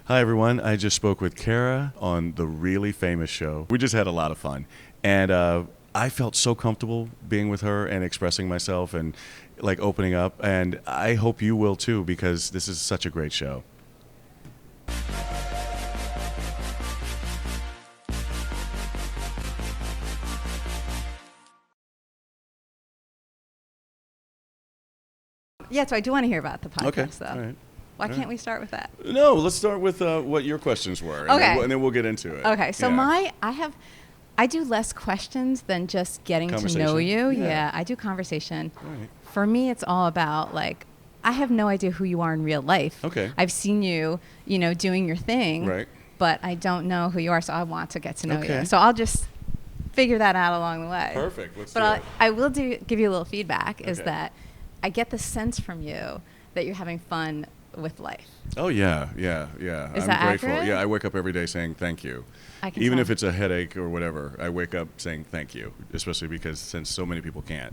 Hi, everyone. I just spoke with Kara on the Really Famous Show. We just had a lot of fun. And I felt so comfortable being with her and expressing myself and like opening up. And I hope you will too, because this is such a great show. Yeah, so I do want to hear about the podcast, Okay. though. All right. Why can't we start with that? No, let's start with what your questions were. Okay. And then we'll get into it. Okay, so Yeah. I do less questions than just getting to know Conversation? you. Yeah. I do conversation. All right. For me, it's all about, like, I have no idea who you are in real life. Okay. I've seen you, doing your thing. Right. But I don't know who you are, so I want to get to know Okay. you. So I'll just figure that out along the way. Perfect. Let's But do it. I will give you a little feedback, is Okay. that I get the sense from you that you're having fun with life. Oh, yeah. Is I'm that grateful. accurate? Yeah, I wake up every day saying thank you. I can Even tell. if it's a headache or whatever, I wake up saying thank you, especially because since so many people can't.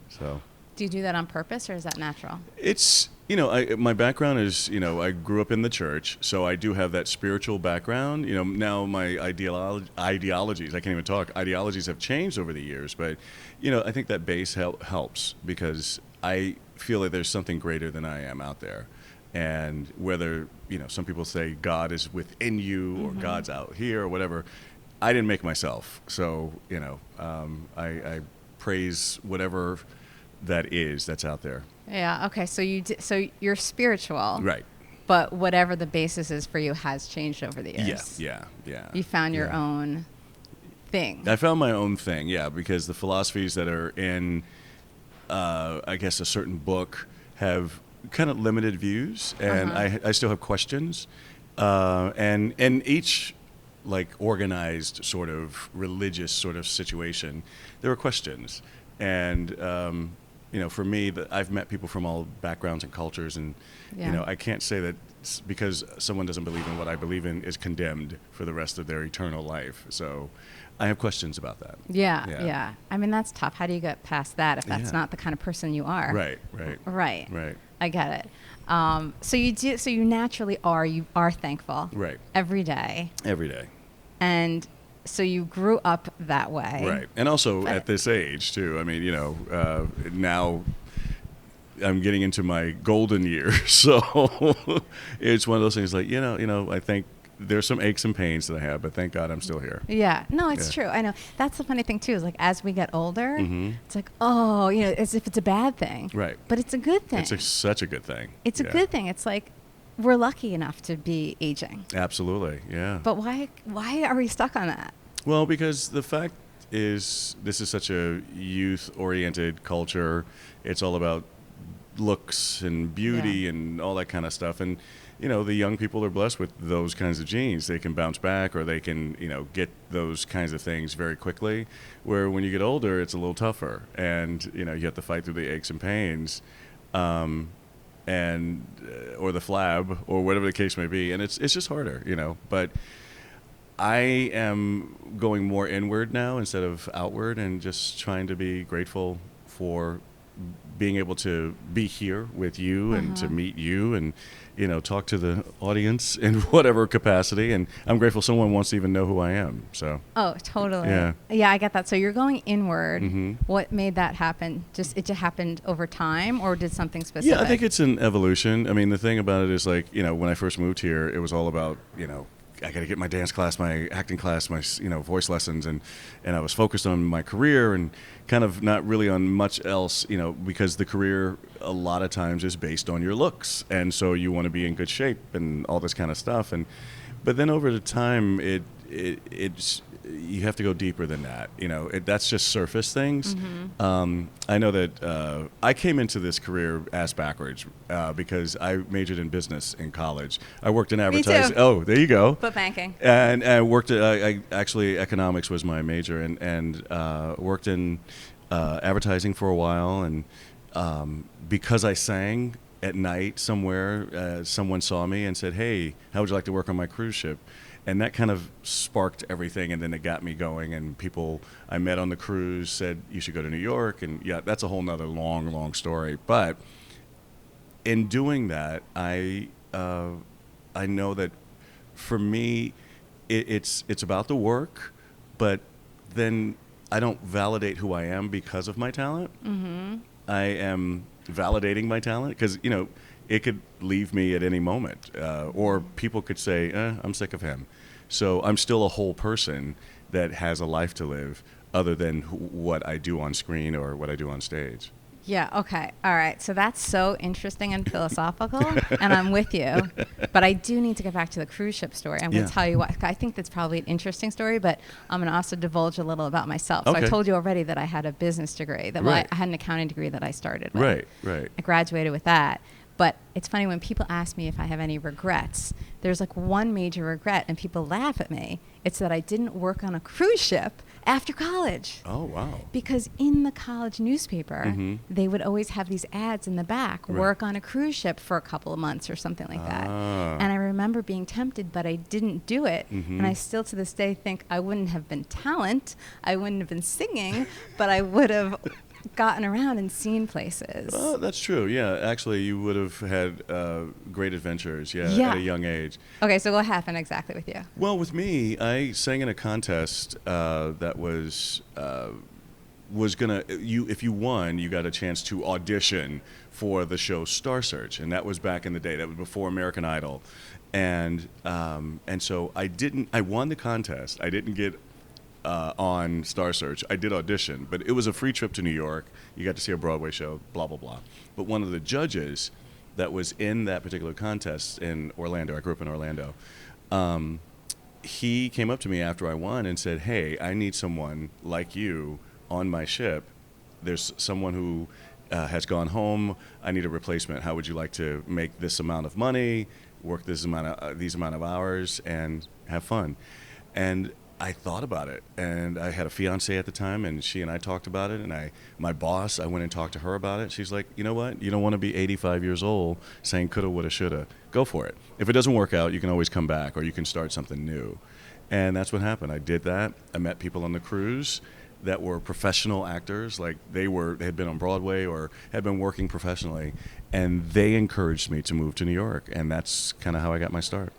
So Do you do that on purpose, or is that natural? it's, my background is, I grew up in the church, so I do have that spiritual background. Now my ideologies, I can't even talk, ideologies have changed over the years, but, I think that base helps because I feel like there's something greater than I am out there. And whether, some people say God is within you or God's out here or whatever, I didn't make myself. So, I praise whatever that is that's out there. Yeah. Okay. So you're spiritual, Right. but whatever the basis is for you has changed over the years. Yeah. You found your Yeah. own thing. I found my own thing, yeah, because the philosophies that are in, I guess, a certain book have kind of limited views, and I still have questions, and each like organized sort of religious sort of situation, there are questions, and for me, I've met people from all backgrounds and cultures, and I can't say that because someone doesn't believe in what I believe in is condemned for the rest of their eternal life. So I have questions about that. Yeah. I mean, that's tough. How do you get past that if that's Yeah. not the kind of person you are? Right. I get it. So you naturally are thankful. Right. Every day. Every day. And so you grew up that way. Right. And also But- at this age, too. I mean, now I'm getting into my golden years. So it's one of those things like, I think there's some aches and pains that I have, but thank God I'm still here. Yeah. No, it's Yeah. true. I know. That's the funny thing, too, is like as we get older, Mhm. it's like, as if it's a bad thing. Right. But it's a good thing. It's such a good thing. It's a Yeah. good thing. It's like we're lucky enough to be aging. Absolutely. Yeah. But why are we stuck on that? Well, because the fact is, this is such a youth-oriented culture. It's all about looks and beauty Yeah. and all that kind of stuff. And, the young people are blessed with those kinds of genes. They can bounce back, or they can, get those kinds of things very quickly. Where when you get older, it's a little tougher. And, you have to fight through the aches and pains. Or the flab, or whatever the case may be. And it's just harder, But I am going more inward now instead of outward, and just trying to be grateful for being able to be here with you and to meet you and, talk to the audience in whatever capacity. And I'm grateful someone wants to even know who I am. So, Oh, totally. Yeah. Yeah, I get that. So you're going inward. Mhm. What made that happen? It just happened over time, or did something specific? yeah, I think it's an evolution. I mean, the thing about it is like, when I first moved here, it was all about, I got to get my dance class, my acting class, my voice lessons, and I was focused on my career and kind of not really on much else, because the career a lot of times is based on your looks, and so you want to be in good shape and all this kind of stuff. But then over the time, it's you have to go deeper than that. That's just surface things. I know that I came into this career ass backwards because I majored in business in college. I worked in advertising. too. Oh, there you go. But banking. And I worked at, actually economics was my major, and worked in advertising for a while. And because I sang at night somewhere, someone saw me and said, "Hey, how would you like to work on my cruise ship?" And that kind of sparked everything, and then it got me going. And people I met on the cruise said, "You should go to New York." And yeah, that's a whole nother long story. But in doing that, I know that for me, it's about the work, but then I don't validate who I am because of my talent. Mm-hmm. I am validating my talent because, it could leave me at any moment, or people could say, I'm sick of him. So I'm still a whole person that has a life to live other than what I do on screen or what I do on stage. Yeah, okay. All right. So that's so interesting and philosophical, and I'm with you. But I do need to get back to the cruise ship story. I'm going to tell you why. I think that's probably an interesting story, but I'm going to also divulge a little about myself. So I told you already that I had a business degree. I had an accounting degree that I started with. Right. I graduated with that. But it's funny when people ask me if I have any regrets, there's like one major regret, and people laugh at me. It's that I didn't work on a cruise ship after college. Oh, wow. Because in the college newspaper, they would always have these ads in the back, work on a cruise ship for a couple of months or something like that. And I remember being tempted, but I didn't do it. And I still to this day think I wouldn't have been talent, I wouldn't have been singing, but I would have gotten around and seen places. Oh, that's true. Yeah, actually, you would have had great adventures. At a young age. Okay, so what happened exactly with you? Well, with me, I sang in a contest that was gonna. If you won, you got a chance to audition for the show Star Search, and that was back in the day. That was before American Idol, and so I won the contest. I didn't get on Star Search. I did audition, but it was a free trip to New York. You got to see a Broadway show, blah, blah, blah. But one of the judges that was in that particular contest in Orlando, I grew up in Orlando, he came up to me after I won and said, hey, I need someone like you on my ship. There's someone who has gone home. I need a replacement. How would you like to make this amount of money, work these amount of hours, and have fun? And I thought about it, and I had a fiance at the time, and she and I talked about it, and my boss, I went and talked to her about it. She's like, you know what? You don't want to be 85 years old saying coulda, woulda, shoulda. Go for it. If it doesn't work out, you can always come back, or you can start something new. And that's what happened. I did that. I met people on the cruise that were professional actors, like they had been on Broadway or had been working professionally, and they encouraged me to move to New York, and that's kind of how I got my start.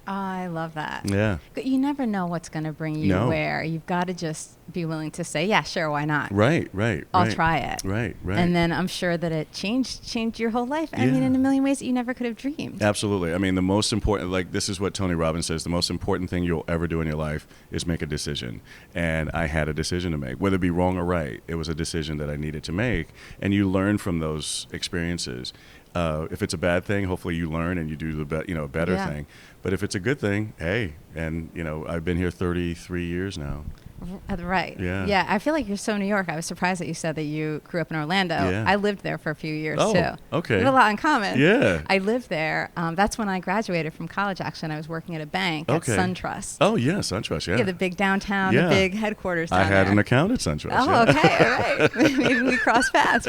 I love that. Yeah. But you never know what's going to bring you where. You've got to just be willing to say, yeah, sure, why not? Right. I'll try it. Right. And then I'm sure that it changed your whole life. I mean, in a million ways that you never could have dreamed. Absolutely. I mean, the most important, this is what Tony Robbins says, the most important thing you'll ever do in your life is make a decision. And I had a decision to make, whether it be wrong or right. It was a decision that I needed to make. And you learn from those experiences. If it's a bad thing, hopefully you learn and you do a better thing. But if it's a good thing, hey, and I've been here 33 years now. Right. Yeah. I feel like you're so New York. I was surprised that you said that you grew up in Orlando. Yeah. I lived there for a few years too. Okay. We have a lot in common. Yeah. I lived there. That's when I graduated from college, actually, and I was working at a bank at SunTrust. Oh, yeah, SunTrust, yeah. Yeah, the big downtown, the big headquarters down I had there. an account at SunTrust. Oh, okay, all right. Maybe we cross paths.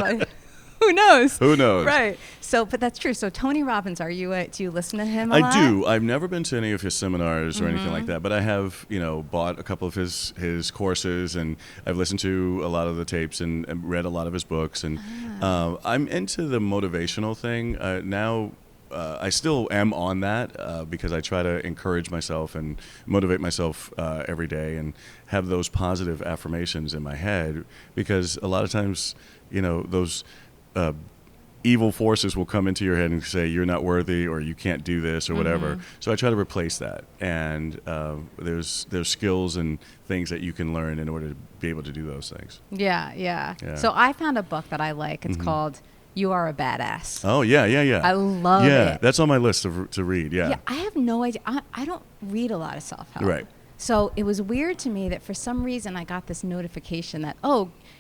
Who knows? Who knows? Right. So, but that's true. So, Tony Robbins, do you listen to him a lot? I do. I've never been to any of his seminars or anything like that, but I have, bought a couple of his courses, and I've listened to a lot of the tapes and read a lot of his books, and I'm into the motivational thing now. I still am on that because I try to encourage myself and motivate myself every day and have those positive affirmations in my head, because a lot of times, those evil forces will come into your head and say you're not worthy or you can't do this or whatever. So I try to replace that, and there's skills and things that you can learn in order to be able to do those things. Yeah. So I found a book that I like. It's called You Are a Badass. Oh, yeah. I love it. Yeah, that's on my list to read, Yeah, I have no idea. I don't read a lot of self-help. Right. So it was weird to me that for some reason I got this notification that,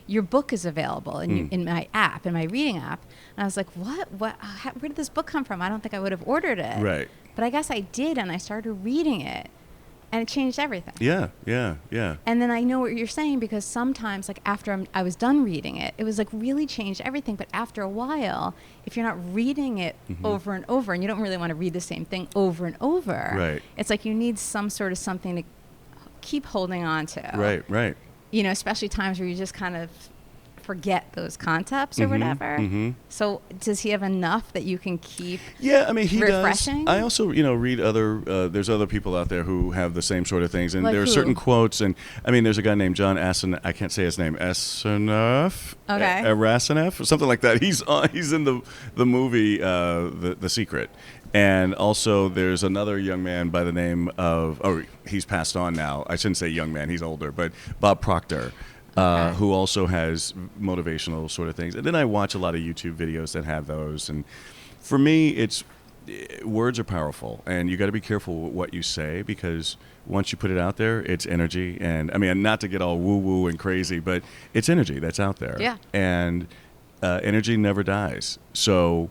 your book is available in my app, in my reading app. And I was like, what? Where did this book come from? I don't think I would have ordered it. Right. But I guess I did, and I started reading it, and it changed everything. Yeah. And then I know what you're saying, because sometimes, like after I was done reading it, it was like really changed everything. But after a while, if you're not reading it over and over, and you don't really want to read the same thing over and over, right, it's like you need some sort of something to keep holding on to. Right. Especially times where you just kind of forget those concepts or whatever. So does he have enough that you can keep Yeah, I mean, he refreshing? does. I also, read other, there's other people out there who have the same sort of things. And Like there are who? certain quotes. And, I mean, there's a guy named John I can't say his name, Asenath? Okay. Arasenath? Or something like that. He's in the movie The Secret. And also there's another young man by the name of, he's passed on now. I shouldn't say young man, he's older, but Bob Proctor. Who also has motivational sort of things. And then I watch a lot of YouTube videos that have those. And for me, words are powerful. And you got to be careful with what you say, because once you put it out there, it's energy. And I mean, not to get all woo-woo and crazy, but it's energy that's out there. Yeah. And energy never dies. So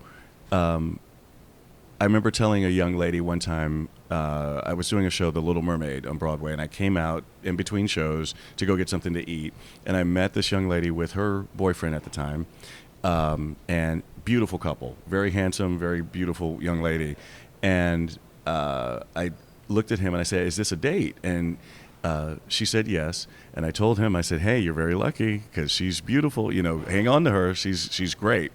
I remember telling a young lady one time, I was doing a show, The Little Mermaid, on Broadway, and I came out in between shows to go get something to eat, and I met this young lady with her boyfriend at the time, and beautiful couple, very handsome, very beautiful young lady, and I looked at him and I said, "Is this a date?" And she said yes, and I told him, I said, "Hey, you're very lucky because she's beautiful. Hang on to her. She's great."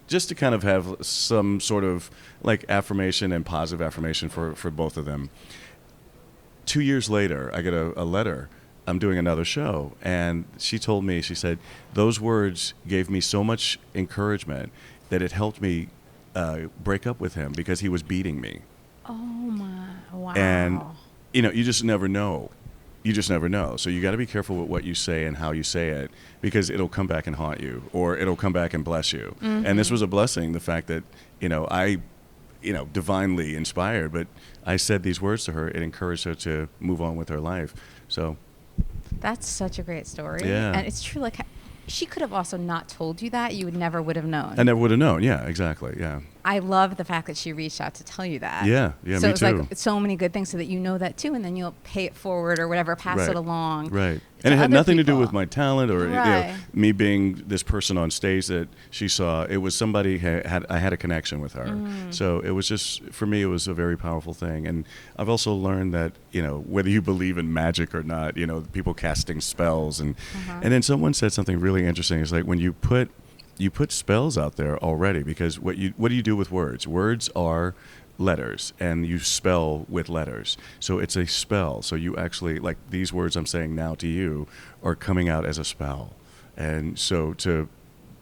Just to kind of have some sort of like affirmation and positive affirmation for both of them. 2 years later, I get a letter. I'm doing another show. And she told me, she said, those words gave me so much encouragement that it helped me break up with him because he was beating me. Oh, my. Wow. And, you just never know. You just never know. So you got to be careful with what you say and how you say it, because it'll come back and haunt you, or it'll come back and bless you. And this was a blessing, the fact that, I, divinely inspired, but I said these words to her. It encouraged her to move on with her life. So that's such a great story. Yeah. And it's true. Like, she could have also not told you that. You never would have known. I never would have known. Yeah, exactly. Yeah. I love the fact that she reached out to tell you that. Yeah, so me it's too. like so many good things so that you know that too, and then you'll pay it forward or whatever, pass it along. Right. And it had other nothing to do people. with my talent or Right. me being this person on stage that she saw. It was somebody I had a connection with her. So it was just, for me, it was a very powerful thing. And I've also learned that, whether you believe in magic or not, people casting spells. And then someone said something really interesting. It's like when you put spells out there already, because what do you do with words? Words are letters, and you spell with letters. So it's a spell. So you actually, like these words I'm saying now to you, are coming out as a spell. And so to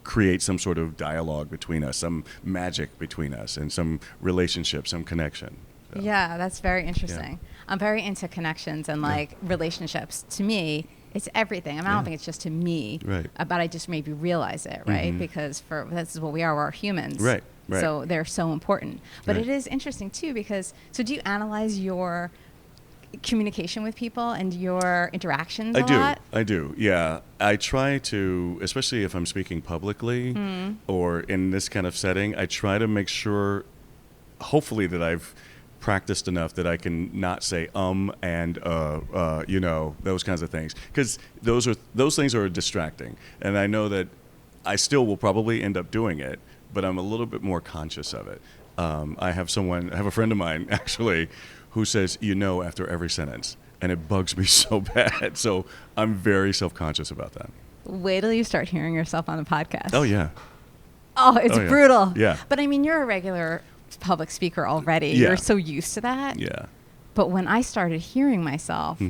create some sort of dialogue between us, some magic between us, and some relationship, some connection. So, Yeah, that's very interesting. I'm very into connections and relationships. To me, it's everything. I mean, I don't think it's just to me, Right. But I just maybe realize it, right? Because this is what we are. We're humans. Right. So they're so important. But Right. it is interesting too, because do you analyze your communication with people and your interactions a lot? I do. Yeah. I try to, especially if I'm speaking publicly or in this kind of setting, I try to make sure, hopefully, that I've practiced enough that I can not say and those kinds of things, because those things are distracting, and I know that I still will probably end up doing it, but I'm a little bit more conscious of it. I have a friend of mine actually who says after every sentence, and it bugs me so bad. So I'm very self-conscious about that. Wait till you start hearing yourself on the podcast. Oh yeah. Oh, it's brutal. Yeah. But I mean, you're a regular public speaker already. Yeah. You're so used to that. Yeah. But when I started hearing myself,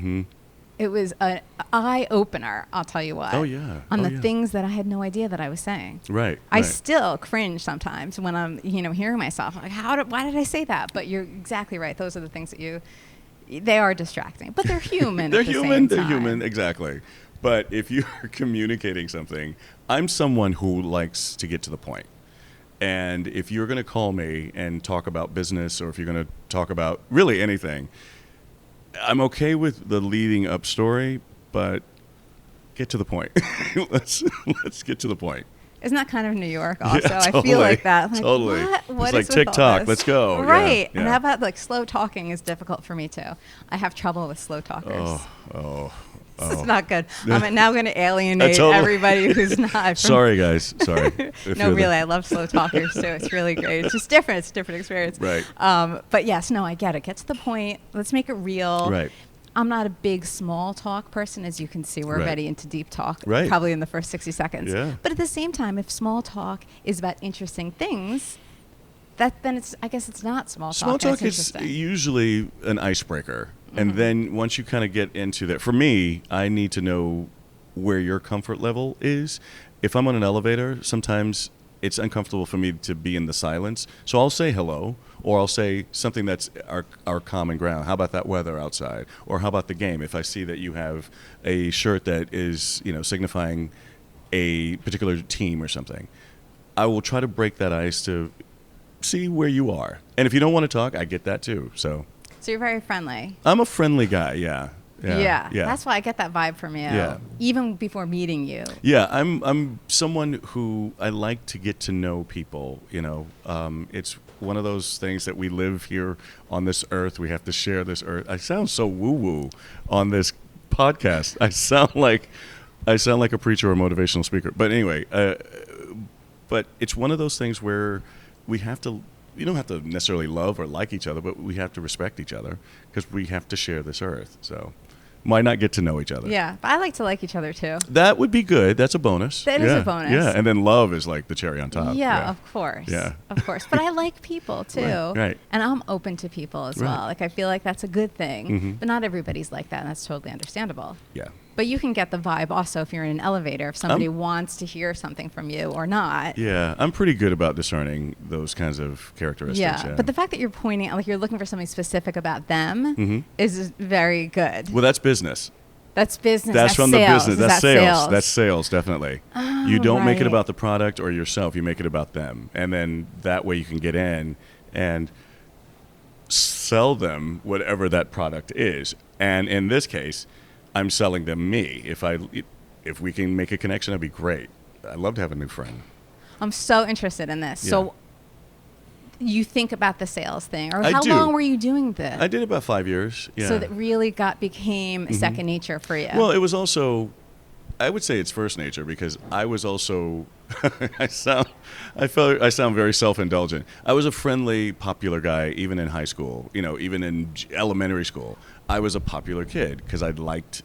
it was an eye opener, I'll tell you what. Oh yeah. On the things that I had no idea that I was saying. Right. I still cringe sometimes when I'm, hearing myself. Like, why did I say that? But you're exactly right. Those are the things that they are distracting, but they're human. They're at the human. Same They're time. human. Exactly. But if you're communicating something, I'm someone who likes to get to the point. And if you're going to call me and talk about business, or if you're going to talk about really anything, I'm okay with the leading up story, but get to the point. Let's get to the point. Isn't that kind of New York also? Yeah, I feel like that. Like, totally. What it's is like with all TikTok. this? Let's go. Right. Yeah, And how about slow talking is difficult for me too. I have trouble with slow talkers. Oh. It's not good. I'm now going to alienate everybody who's not. Sorry, guys. Sorry. No, really, I love slow talkers too. It's really great. It's just different. It's a different experience. Right. But yes, no, I get it. Get to the point. Let's make it real. Right. I'm not a big small talk person. As you can see, we're already into deep talk, probably in the first 60 seconds. Yeah. But at the same time, if small talk is about interesting things, then I guess it's not small talk. Small talk is usually an icebreaker. And then once you kind of get into that, for me, I need to know where your comfort level is. If I'm on an elevator, sometimes it's uncomfortable for me to be in the silence. So I'll say hello, or I'll say something that's our common ground. How about that weather outside? Or how about the game? If I see that you have a shirt that is, signifying a particular team or something, I will try to break that ice to see where you are. And if you don't want to talk, I get that too. So you're very friendly. I'm a friendly guy, yeah. Yeah. That's why I get that vibe from you. Yeah. Even before meeting you. Yeah, I'm someone who I like to get to know people. It's one of those things that we live here on this earth. We have to share this earth. I sound so woo-woo on this podcast. I sound like a preacher or a motivational speaker. But anyway, but it's one of those things where we have to. You don't have to necessarily love or like each other, but we have to respect each other because we have to share this earth. So might not get to know each other. Yeah, but I like to like each other too. That would be good. That's a bonus. That is a bonus. Yeah, and then love is like the cherry on top. Yeah, of course. Yeah. Of course. But I like people too. Right. And I'm open to people as well. Like I feel like that's a good thing. But not everybody's like that, and that's totally understandable. Yeah. But you can get the vibe also if you're in an elevator, if somebody wants to hear something from you or not. Yeah, I'm pretty good about discerning those kinds of characteristics. Yeah, but the fact that you're pointing out, like you're looking for something specific about them is very good. Well, that's business. That's business. That's from sales. the business. That's sales. That's sales, definitely. Oh, you don't make it about the product or yourself. You make it about them. And then that way you can get in and sell them whatever that product is. And in this case, I'm selling them me. If we can make a connection, that'd be great. I'd love to have a new friend. I'm so interested in this. Yeah. So you think about the sales thing, or how long were you doing this? I did about 5 years. Yeah. So that really became second nature for you. Well, it was also, I would say it's first nature because I was also, I sound very self-indulgent. I was a friendly, popular guy, even in high school. Even in elementary school, I was a popular kid because I liked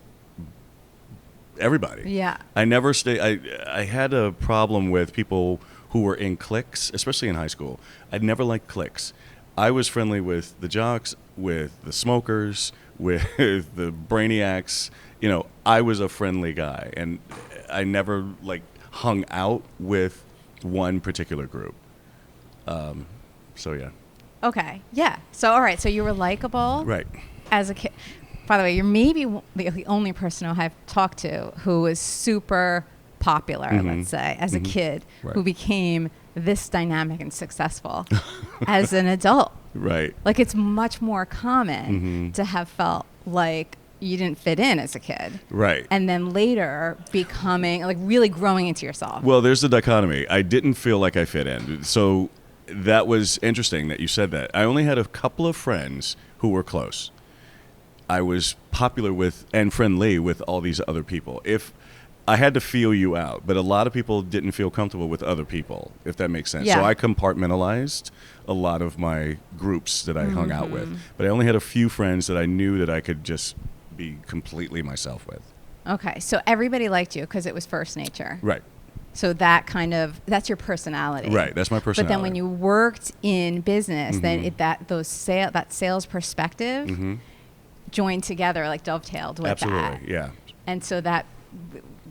everybody. Yeah. I never I had a problem with people who were in cliques, especially in high school. I'd never liked cliques. I was friendly with the jocks, with the smokers, with the brainiacs. I was a friendly guy, and I never hung out with one particular group. So yeah. Okay. Yeah. So all right. So you were likable. Right. As a kid. By the way, you're maybe the only person who I've talked to who was super popular, let's say, as a kid, who became this dynamic and successful as an adult. Right. Like it's much more common to have felt like you didn't fit in as a kid. Right. And then later becoming, really growing into yourself. Well, there's the dichotomy. I didn't feel like I fit in. So that was interesting that you said that. I only had a couple of friends who were close. I was popular with and friendly with all these other people. If I had to feel you out, but a lot of people didn't feel comfortable with other people, if that makes sense. Yeah. So I compartmentalized a lot of my groups that I hung out with. But I only had a few friends that I knew that I could just be completely myself with. Okay, so everybody liked you because it was first nature. Right. So that's your personality. Right, that's my personality. But then when you worked in business, then that sales perspective joined together, dovetailed with Absolutely, that. yeah. And so that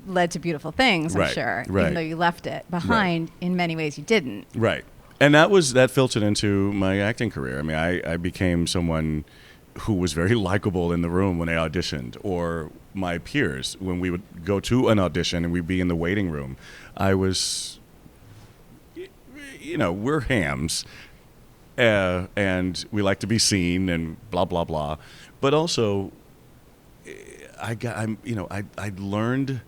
led to beautiful things, I'm sure. Right. Even though you left it behind, in many ways you didn't. Right. And that filtered into my acting career. I mean, I became someone who was very likable in the room when I auditioned, or my peers when we would go to an audition and we'd be in the waiting room. I was, we're hams, and we like to be seen and blah blah blah. But also, I learned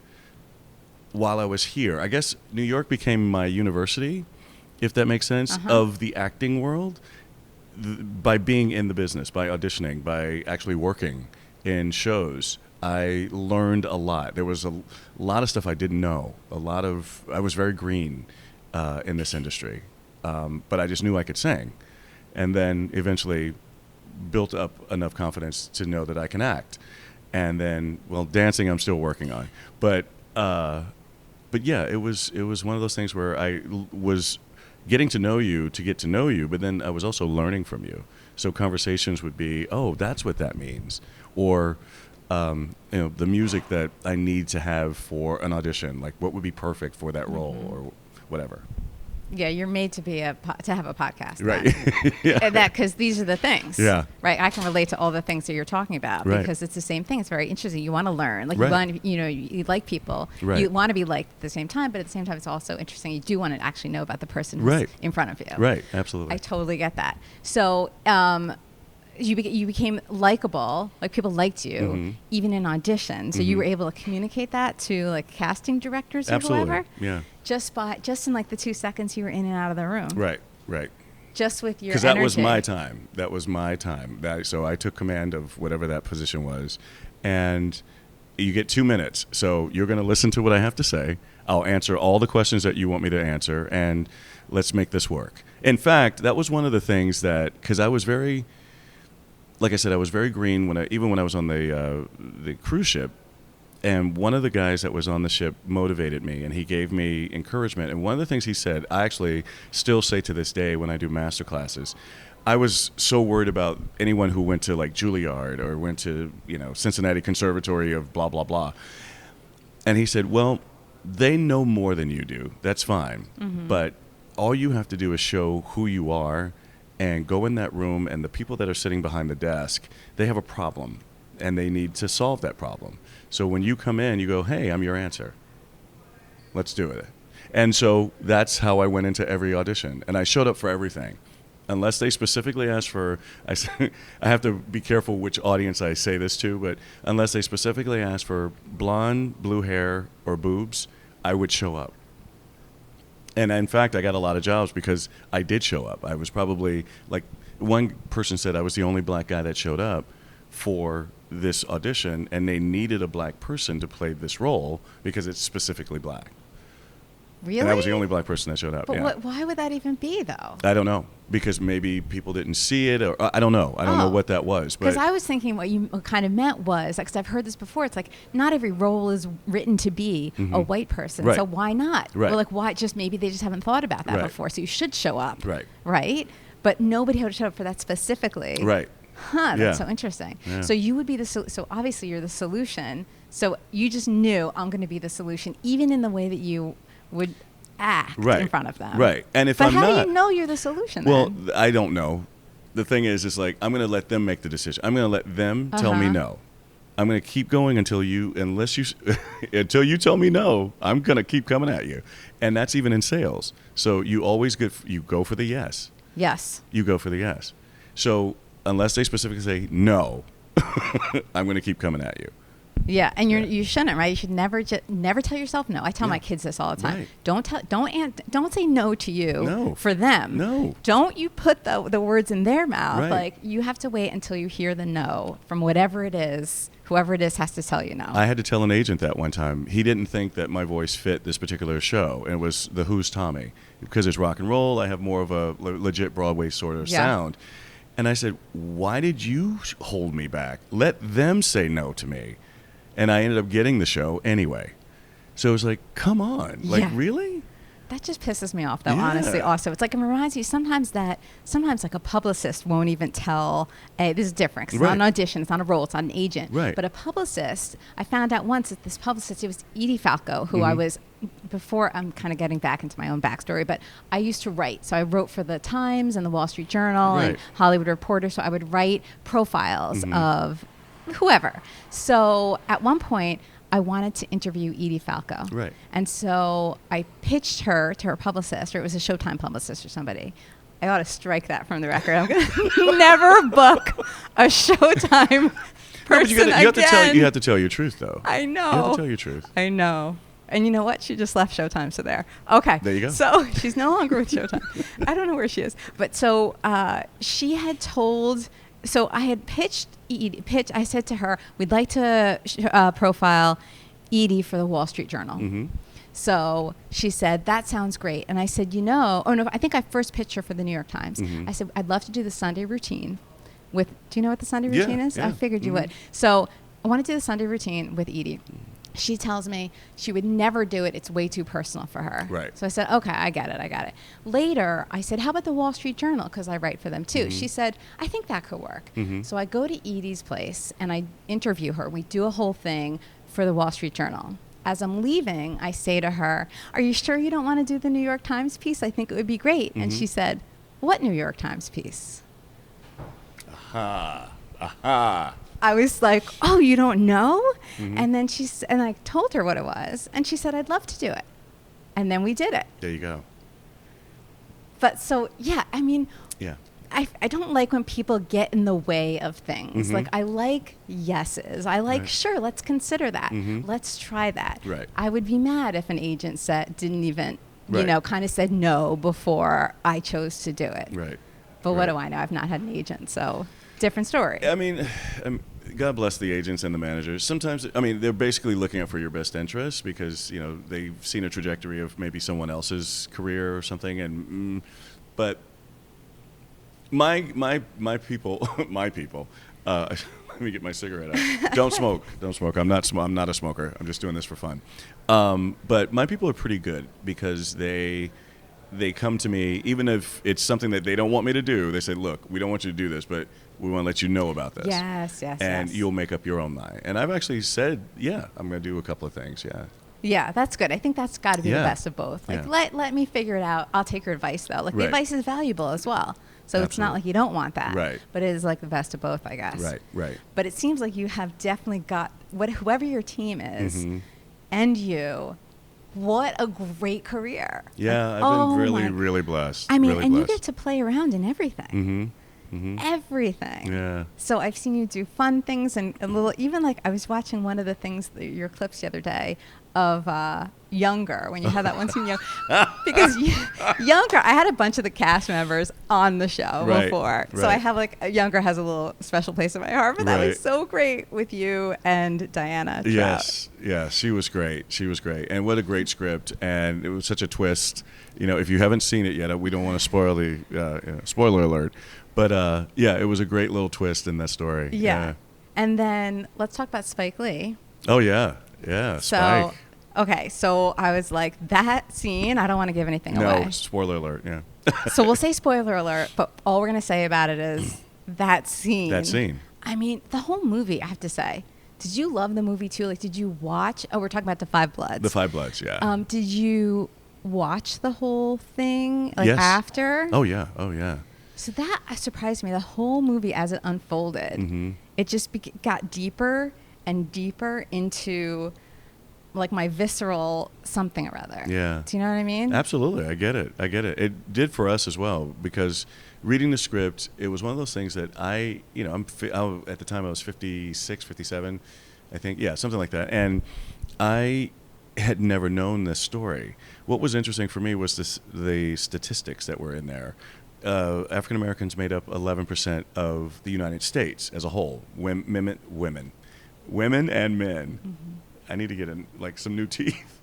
while I was here. I guess New York became my university, if that makes sense, of the acting world. By being in the business, by auditioning, by actually working in shows, I learned a lot. There was a lot of stuff I didn't know. I was very green in this industry, but I just knew I could sing. And then eventually built up enough confidence to know that I can act. And then, well, dancing I'm still working on. But yeah, it was one of those things where I was getting to know you to get to know you, but then I was also learning from you. So conversations would be, oh, that's what that means. Or, the music that I need to have for an audition, like what would be perfect for that role or whatever. Yeah, you're made to be to have a podcast, right? Yeah. Because these are the things, yeah. Right. I can relate to all the things that you're talking about because it's the same thing. It's very interesting. You want to learn, like you want, you like people. Right. You want to be liked at the same time, but at the same time, it's also interesting. You do want to actually know about the person who's in front of you. Right. Absolutely. I totally get that. So, you became likable, like people liked you, even in auditions. So you were able to communicate that to like casting directors or whoever. Yeah. Just in like the 2 seconds you were in and out of the room. Right. Just with your energy. Because that was my time. So I took command of whatever that position was, and you get 2 minutes. So you're going to listen to what I have to say. I'll answer all the questions that you want me to answer, and let's make this work. In fact, that was one of the things that, because I was very, like I said, I was very green even when I was on the cruise ship, and one of the guys that was on the ship motivated me, and he gave me encouragement. And one of the things he said, I actually still say to this day when I do master classes, I was so worried about anyone who went to like Juilliard or went to Cincinnati Conservatory of blah blah blah, and he said, well, they know more than you do. That's fine, but all you have to do is show who you are. And go in that room, and the people that are sitting behind the desk, they have a problem, and they need to solve that problem. So when you come in, you go, hey, I'm your answer. Let's do it. And so that's how I went into every audition. And I showed up for everything. Unless they specifically asked for, I have to be careful which audience I say this to, but unless they specifically asked for blonde, blue hair, or boobs, I would show up. And in fact, I got a lot of jobs because I did show up. I was probably, like, one person said I was the only black guy that showed up for this audition, and they needed a black person to play this role because it's specifically black. Really? And I was the only black person that showed up. But why would that even be, though? I don't know. Because maybe people didn't see it, or I don't know. I don't know what that was. Because I was thinking what you kind of meant was, because I've heard this before, it's like not every role is written to be a white person. Right. So why not? Right. Well, like why? Just maybe they just haven't thought about that Right. before. So you should show up. Right. Right? But nobody would show up for that specifically. Right. Huh, that's so interesting. Yeah. So you would be so obviously you're the solution. So you just knew I'm going to be the solution, even in the way that you would act in front of them. Right. And if but I'm how not, do you know you're the solution well, then? I don't know. The thing is like, I'm going to let them make the decision. I'm going to let them tell me no. I'm going to keep going until you tell me no. I'm going to keep coming at you. And that's even in sales. So you always you go for the yes. Yes. You go for the yes. So unless they specifically say no, I'm going to keep coming at you. Yeah, and you shouldn't, right? You should never tell yourself no. I tell my kids this all the time. Right. Don't say no to you for them. No. Don't you put the words in their mouth. Right. Like you have to wait until you hear the no from whatever it is. Whoever it is has to tell you no. I had to tell an agent that one time. He didn't think that my voice fit this particular show, and it was the Who's Tommy. Because it's rock and roll, I have more of a legit Broadway sort of sound. And I said, why did you hold me back? Let them say no to me. And I ended up getting the show anyway. So it was like, come on. Like, really? That just pisses me off, though, honestly, also. It's like, it reminds you sometimes like a publicist won't even tell, this is different, because it's not an audition, it's not a role, it's not an agent. Right. But a publicist, I found out once that this publicist, it was Edie Falco, who I was, before I'm kind of getting back into my own backstory, but I used to write. So I wrote for the Times and the Wall Street Journal and Hollywood Reporter. So I would write profiles of whoever. So at one point, I wanted to interview Edie Falco. Right. And so I pitched her to her publicist, or it was a Showtime publicist or somebody. I ought to strike that from the record. I'm going to never book a Showtime person again. You have to tell your truth, though. I know. You have to tell your truth. I know. And you know what? She just left Showtime, so there. Okay. There you go. So she's no longer with Showtime. I don't know where she is. But so she had told... So I had I said to her, we'd like to profile Edie for the Wall Street Journal. Mm-hmm. So she said, that sounds great. And I said, I think I first pitched her for the New York Times. Mm-hmm. I said, I'd love to do the Sunday routine. with, do you know what the Sunday routine is? I figured you would. So I want to do the Sunday routine with Edie. She tells me she would never do it. It's way too personal for her. Right. So I said, okay, I get it. Later, I said, how about the Wall Street Journal? Because I write for them too. She said, I think that could work. So I go to Edie's place and I interview her. We do a whole thing for the Wall Street Journal. As I'm leaving, I say to her, are you sure you don't want to do the New York Times piece? I think it would be great. And she said, what New York Times piece? Aha. I was like, oh, you don't know? And then and I told her what it was. And she said, I'd love to do it. And then we did it. There you go. But so, yeah, I mean, Yeah. I don't like when people get in the way of things. Like, I like yeses. I like, sure, let's consider that. Let's try that. Right. I would be mad if an agent didn't even, you know, kind of said no before I chose to do it. Right. But what do I know? I've not had an agent, so different story. I mean, God bless the agents and the managers. Sometimes, I mean, they're basically looking out for your best interests because, you know, they've seen a trajectory of maybe someone else's career or something. And but my people, let me get my cigarette out. Don't smoke. I'm not a smoker. I'm just doing this for fun. But my people are pretty good because they come to me, even if it's something that they don't want me to do. They say, look, we don't want you to do this, but we want to let you know about this. Yes. And you'll make up your own mind. And I've actually said, yeah, I'm going to do a couple of things, yeah. Yeah, that's good. I think that's got to be the best of both. Like, let me figure it out. I'll take your advice, though. Like, the advice is valuable as well. So it's not like you don't want that. Right. But it is like the best of both, I guess. Right. But it seems like you have definitely got, whoever your team is, and you, what a great career. Yeah, like, I've been really blessed. I mean, really and blessed. you get to play around in everything. Everything. Yeah. So I've seen you do fun things and a little, even like I was watching one of the things, your clips the other day of Younger, when you had that one scene, because Younger, I had a bunch of the cast members on the show before. So I have like, Younger has a little special place in my heart, but that was so great with you and Diana. Yes, she was great. And what a great script. And it was such a twist. You know, if you haven't seen it yet, we don't want to spoil the, spoiler alert. But it was a great little twist in that story. Yeah. And then let's talk about Spike Lee. Oh, yeah, Spike. Okay, so I was like, that scene, I don't want to give anything away. No, spoiler alert, yeah. So we'll say spoiler alert, but all we're going to say about it is that scene. That scene. I mean, the whole movie, I have to say. Did you love the movie too? Like, did you watch? Oh, we're talking about The Five Bloods. The Five Bloods, yeah. Did you watch the whole thing after? Oh, yeah. So that surprised me. The whole movie, as it unfolded, it just got deeper and deeper into like my visceral something or other. Yeah. Do you know what I mean? Absolutely. I get it. It did for us as well, because reading the script, it was one of those things that at the time I was 56, 57, I think. Yeah, something like that. And I had never known this story. What was interesting for me was the statistics that were in there. African Americans made up 11% of the United States as a whole. Women and men. I need to get some new teeth.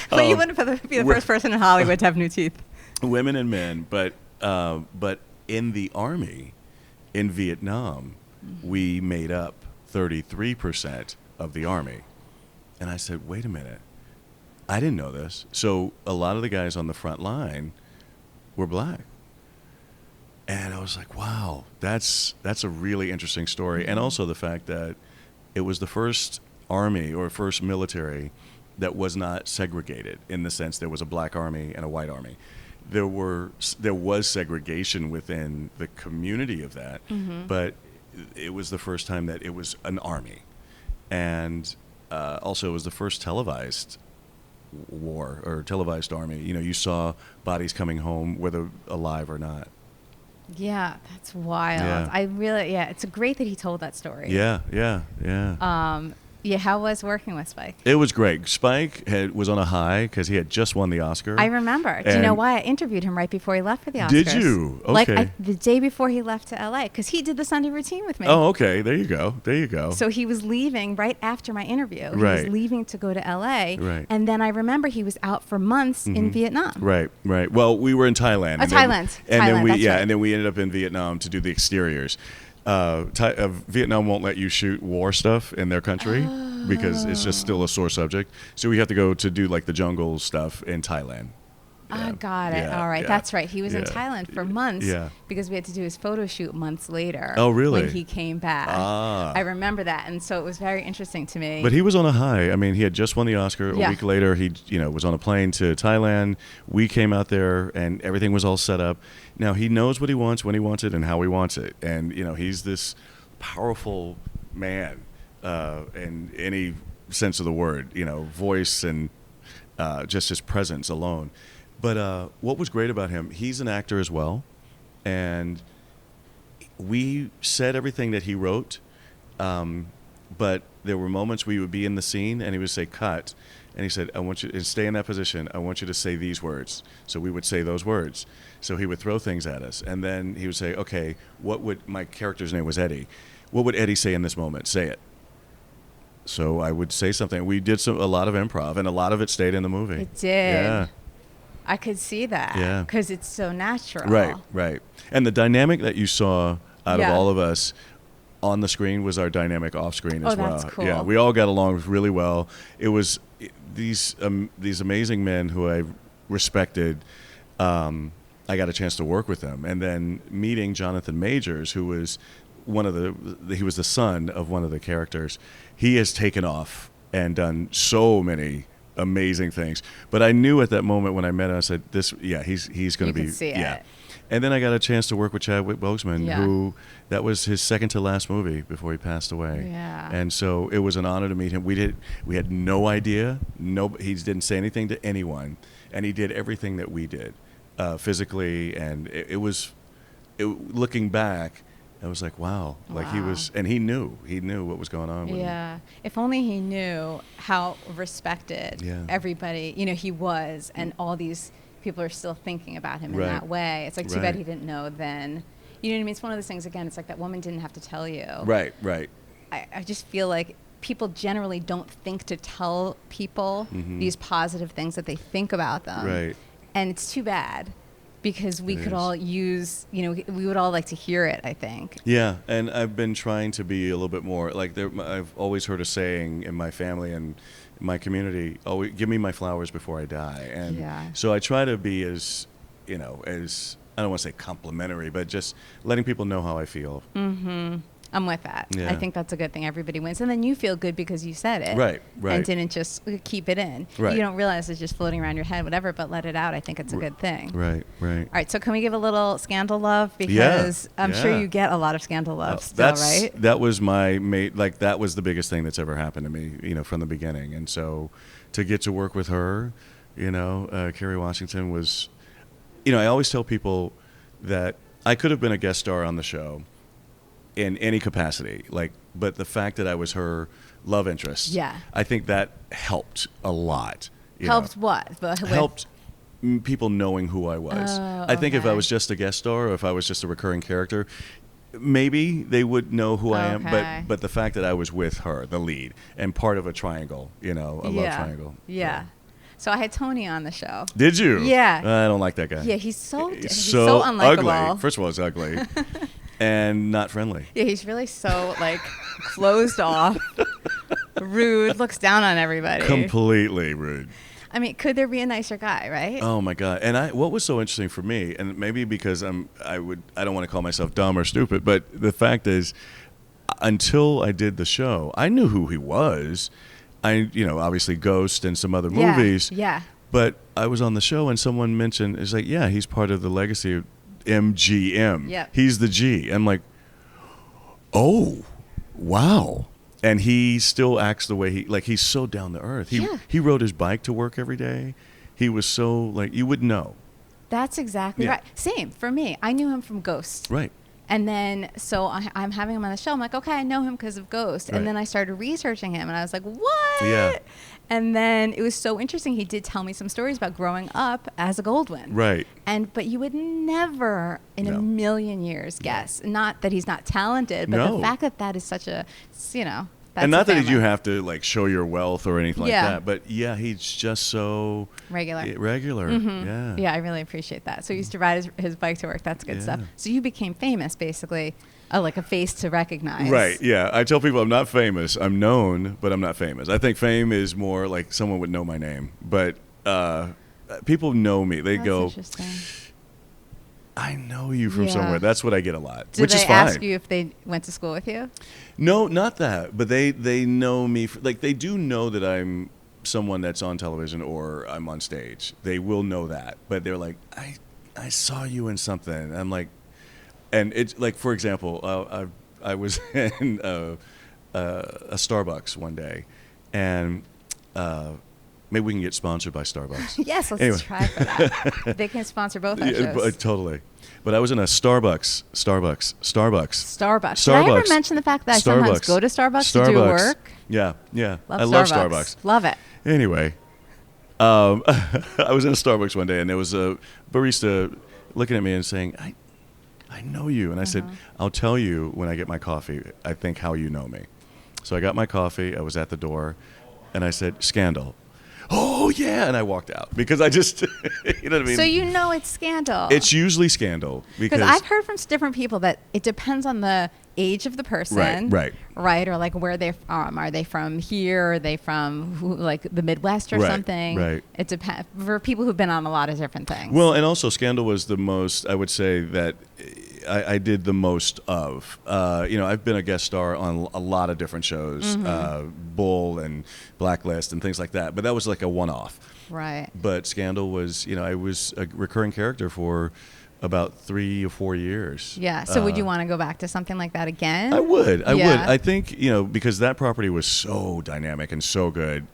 But you wouldn't be the first person in Hollywood to have new teeth. Women and men, but in the Army, in Vietnam, we made up 33% of the Army. And I said, wait a minute, I didn't know this. So a lot of the guys on the front line were black. And I was like, wow, that's a really interesting story. And also the fact that it was the first army or first military that was not segregated, in the sense there was a black army and a white army. There was segregation within the community of that, but it was the first time that it was an army. And also it was the first televised war or televised army. You know, you saw bodies coming home, whether alive or not. Yeah, that's wild. Yeah. It's great that he told that story. Yeah. Yeah, how was working with Spike? It was great. Spike was on a high because he had just won the Oscar. I remember. Do you know why? I interviewed him right before he left for the Oscars. Did you? Okay. Like the day before he left to L.A. because he did the Sunday routine with me. Oh, okay. There you go. There you go. So he was leaving right after my interview. Right. He was leaving to go to L.A. Right. And then I remember he was out for months in Vietnam. Right, right. Well, we were in Thailand. Thailand. And then we ended up in Vietnam to do the exteriors. Vietnam won't let you shoot war stuff in their country because it's just still a sore subject. So we have to go to do like the jungle stuff in Thailand. I got it. Yeah, All right. yeah. That's right. He was in Thailand for months because we had to do his photo shoot months later. Oh, really? When he came back. I remember that. And so it was very interesting to me. But he was on a high. I mean, he had just won the Oscar. A week later, he was on a plane to Thailand. We came out there, and everything was all set up. Now, he knows what he wants, when he wants it, and how he wants it. And, he's this powerful man in any sense of the word, voice and just his presence alone. But what was great about him, he's an actor as well, and we said everything that he wrote, but there were moments we would be in the scene, and he would say, cut, and he said, I want you to stay in that position. I want you to say these words. So we would say those words. So he would throw things at us, and then he would say, okay, my character's name was Eddie. What would Eddie say in this moment? Say it. So I would say something. We did a lot of improv, and a lot of it stayed in the movie. It did. Yeah. I could see that. Yeah. Because it's so natural. Right, right. And the dynamic that you saw out of all of us on the screen was our dynamic off screen as well. That's cool. Yeah, we all got along really well. It was these amazing men who I respected. I got a chance to work with them, and then meeting Jonathan Majors, who was he was the son of one of the characters. He has taken off and done so many amazing things. But I knew at that moment when I met him, I said, he's going to be. See it. And then I got a chance to work with Chadwick Boseman, who that was his second to last movie before he passed away. Yeah. And so it was an honor to meet him. We had no idea. He didn't say anything to anyone, and he did everything that we did, physically. And looking back, I was like, wow. Like he knew what was going on with him. Yeah. If only he knew how respected everybody, he was, and all these people are still thinking about him in that way. It's like too bad he didn't know then. You know what I mean? It's one of those things, again, it's like that woman didn't have to tell you. Right, right. I just feel like people generally don't think to tell people these positive things that they think about them. Right. And it's too bad. Because we could all use, we would all like to hear it, I think. Yeah, and I've been trying to be a little bit more, like I've always heard a saying in my family and my community, give me my flowers before I die. And so I try to be as, as, I don't want to say complimentary, but just letting people know how I feel. Mm-hmm. I'm with that. Yeah. I think that's a good thing. Everybody wins. And then you feel good because you said it. Right, right. And didn't just keep it in. Right. You don't realize it's just floating around your head, whatever, but let it out. I think it's a good thing. Right, right. All right, so can we give a little scandal love? Because I'm sure you get a lot of scandal love still, right? That was that was the biggest thing that's ever happened to me, from the beginning. And so to get to work with her, Kerry Washington was, I always tell people that I could have been a guest star on the show in any capacity, but the fact that I was her love interest, I think that helped a lot. Helped what? Helped people knowing who I was. I think if I was just a guest star, or if I was just a recurring character, maybe they would know who I am. But the fact that I was with her, the lead, and part of a triangle, a love triangle. Yeah. So I had Tony on the show. Did you? Yeah. I don't like that guy. Yeah, he's so unlikable. Ugly. First of all, he's ugly. And not friendly. Yeah, he's really so closed off, rude, looks down on everybody. Completely rude. I mean, could there be a nicer guy, right? Oh my God! And what was so interesting for me, and maybe because I don't want to call myself dumb or stupid, but the fact is, until I did the show, I knew who he was. Obviously Ghost and some other movies. Yeah. But I was on the show and someone mentioned, it's like, yeah, he's part of the legacy of MGM. Yep. He's the G. I'm like, oh, wow. And he still acts the way he's so down to earth. He rode his bike to work every day. He was so you wouldn't know. That's exactly right. Same for me. I knew him from Ghost. Right. And then, so I'm having him on the show. I'm like, okay, I know him because of Ghost. Right. And then I started researching him, and I was like, what? Yeah. And then it was so interesting. He did tell me some stories about growing up as a Goldwyn. Right. But you would never in a million years guess. Not that he's not talented, but the fact that that is such a, that's and not that family. you have to like show your wealth or anything like Yeah. that, but yeah, he's just so regular. Yeah. Yeah, I really appreciate that. So he used to ride his bike to work. That's good stuff. So you became famous, basically, like a face to recognize. Right. Yeah. I tell people I'm not famous. I'm known, but I'm not famous. I think fame is more like someone would know my name, but people know me. They That's go, interesting. I know you from Yeah. somewhere. That's what I get a lot, Did which they is fine. ask you if they went to school with you? No, not that. But they know me. Like they do know that I'm someone that's on television or I'm on stage. They will know that. But they're like, I saw you in something. I'm like, and it's like, for example, I was in a Starbucks one day, and maybe we can get sponsored by Starbucks. Yes, let's Anyway. try for that. They can sponsor both our shows. Totally. But I was in a Starbucks. Starbucks. Did I ever mention the fact that I sometimes go to Starbucks to do work? Yeah. Love I love Starbucks. Starbucks. Love it. Anyway, I was in a Starbucks one day, and there was a barista looking at me and saying, I know you. And I said, I'll tell you when I get my coffee, I think how you know me. So I got my coffee. I was at the door, and I said, Scandal. Oh, yeah. And I walked out because I just, you know what I mean? So you know it's Scandal. It's usually Scandal. Because I've heard from different people that it depends on the age of the person. Right. Or like where they're from. Are they from here? Are they from like the Midwest or something? Right. It depends for people who've been on a lot of different things. Well, and also Scandal was the most, I would say that I did the most of. I've been a guest star on a lot of different shows, Bull and Blacklist and things like that. But that was like a one-off. Right. But Scandal was, I was a recurring character for about 3 or 4 years. Yeah. So would you want to go back to something like that again? I would. I think, because that property was so dynamic and so good.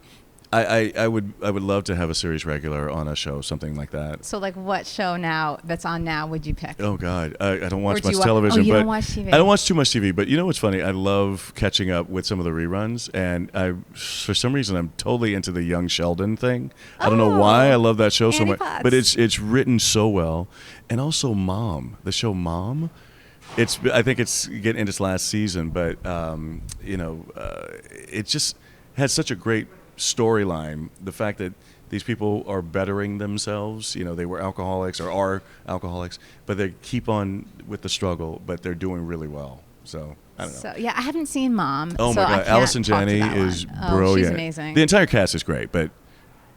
I would love to have a series regular on a show, something like that. So like what show that's on now would you pick? Oh God, I don't watch much you television. Oh, you but don't watch TV? I don't watch too much TV, but you know what's funny? I love catching up with some of the reruns, and for some reason I'm totally into the Young Sheldon thing. I don't know why I love that show so much, but it's written so well, and also Mom, the show Mom. I think it's getting into its last season, but it just has such a great storyline. The fact that these people are bettering themselves, they were alcoholics or are alcoholics, but they keep on with the struggle, but they're doing really well. So I don't know. So yeah, I haven't seen Mom. Oh my God, Allison Janney is brilliant. She's amazing. The entire cast is great, but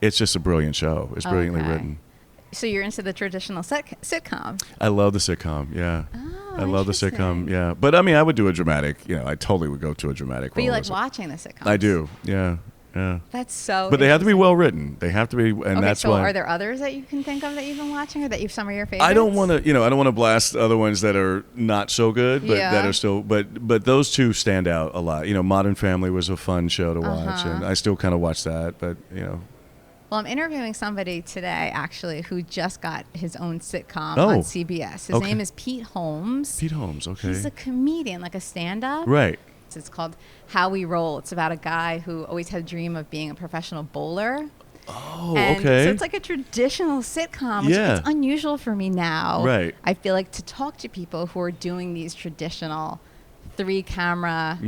it's just a brilliant show. It's brilliantly written. So you're into the traditional sitcom. I love the sitcom. Yeah. Oh, I love the sitcom. Yeah. But I mean, I would do a dramatic. I totally would go to a dramatic. But you like watching the sitcoms. I do. Yeah. Yeah. That's so. But they have to be well written. They have to be, and that's why. So are there others that you can think of that you've been watching, or that some of your favorites? I don't want to, I don't want to blast other ones that are not so good, but that are still, but those two stand out a lot. Modern Family was a fun show to watch, and I still kind of watch that. But Well, I'm interviewing somebody today, actually, who just got his own sitcom on CBS. His name is Pete Holmes. Pete Holmes, okay. He's a comedian, like a stand-up. Right. It's called How We Roll. It's about a guy who always had a dream of being a professional bowler. Oh, and okay. So it's like a traditional sitcom, which is unusual for me now. Right. I feel like to talk to people who are doing these traditional 3-camera,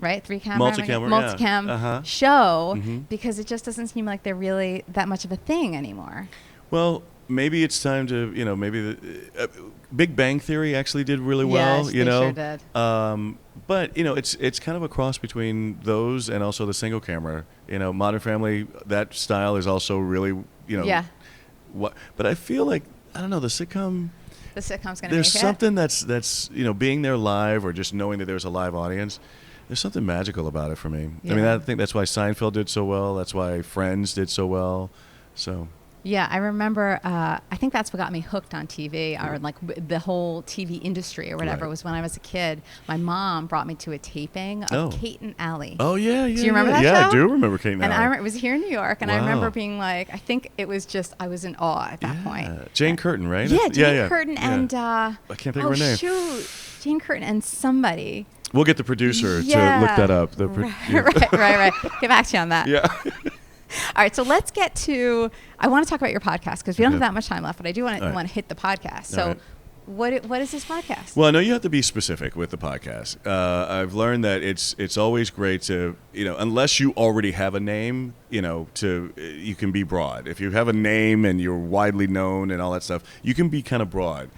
right? 3-camera, multicam show, because it just doesn't seem like they're really that much of a thing anymore. Well, maybe it's time to, maybe the Big Bang Theory actually did really well. Yes, they sure did. But it's kind of a cross between those and also the single camera. Modern Family, that style is also really, But I feel like, I don't know, the sitcom. The sitcom's going to make it. There's something that's being there live or just knowing that there's a live audience. There's something magical about it for me. Yeah. I mean, I think that's why Seinfeld did so well. That's why Friends did so well. So. Yeah, I remember, I think that's what got me hooked on TV, or like the whole TV industry or whatever. Right. Was when I was a kid, my mom brought me to a taping of Kate and Allie. Oh, yeah, yeah. Do you remember that Yeah, show? I do remember Kate and Allie. And it was here in New York, and I remember being like, I think it was just, I was in awe at that point. Jane Curtin, right? Yeah, Jane Curtin and... I can't think of her name. Shoot. Jane Curtin and somebody. We'll get the producer to look that up. Right. Get back to you on that. Yeah. All right, so let's get to, I want to talk about your podcast because we don't have that much time left, but I do want to hit the podcast. So what is this podcast? Well, I know you have to be specific with the podcast. I've learned that it's always great to, unless you already have a name, you can be broad. If you have a name and you're widely known and all that stuff, you can be kind of broad.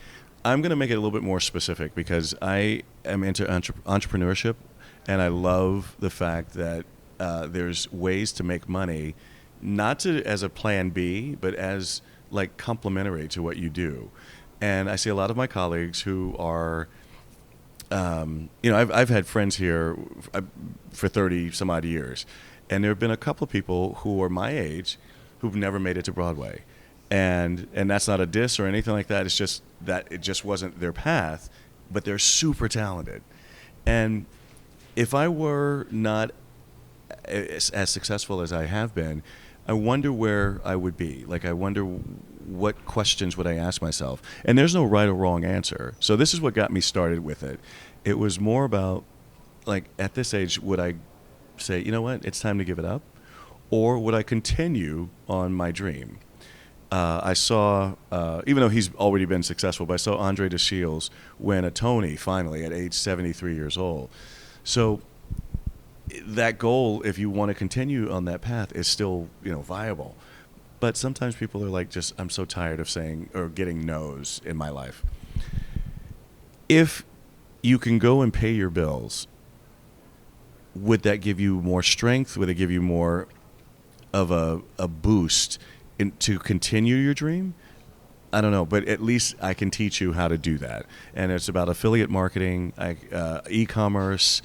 I'm going to make it a little bit more specific because I am into entrepreneurship, and I love the fact that there's ways to make money, not as a plan B, but as like complementary to what you do. And I see a lot of my colleagues who are, I've had friends here for 30 some odd years, and there have been a couple of people who are my age who've never made it to Broadway. And that's not a diss or anything like that. It's just that it just wasn't their path, but they're super talented. And if I were not as successful as I have been, I wonder where I would be. Like, I wonder what questions would I ask myself. And there's no right or wrong answer. So this is what got me started with it. It was more about, like, at this age, would I say, you know what, it's time to give it up? Or would I continue on my dream? I saw, even though he's already been successful, but I saw Andre DeShields win a Tony finally at age 73 years old. So that goal, if you want to continue on that path, is still, viable. But sometimes people are like, I'm so tired of saying or getting no's in my life. If you can go and pay your bills, would that give you more strength? Would it give you more of a boost to continue your dream? I don't know, but at least I can teach you how to do that. And it's about affiliate marketing, e-commerce,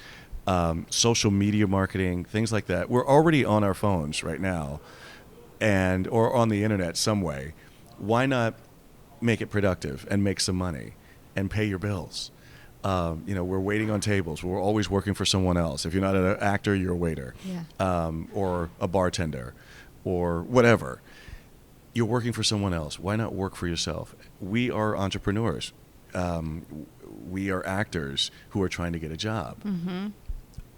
social media marketing, things like that. We're already on our phones right now, or on the internet some way. Why not make it productive and make some money and pay your bills? We're waiting on tables. We're always working for someone else. If you're not an actor, you're a waiter, or a bartender, or whatever. You're working for someone else. Why not work for yourself? We are entrepreneurs. We are actors who are trying to get a job. Mm-hmm.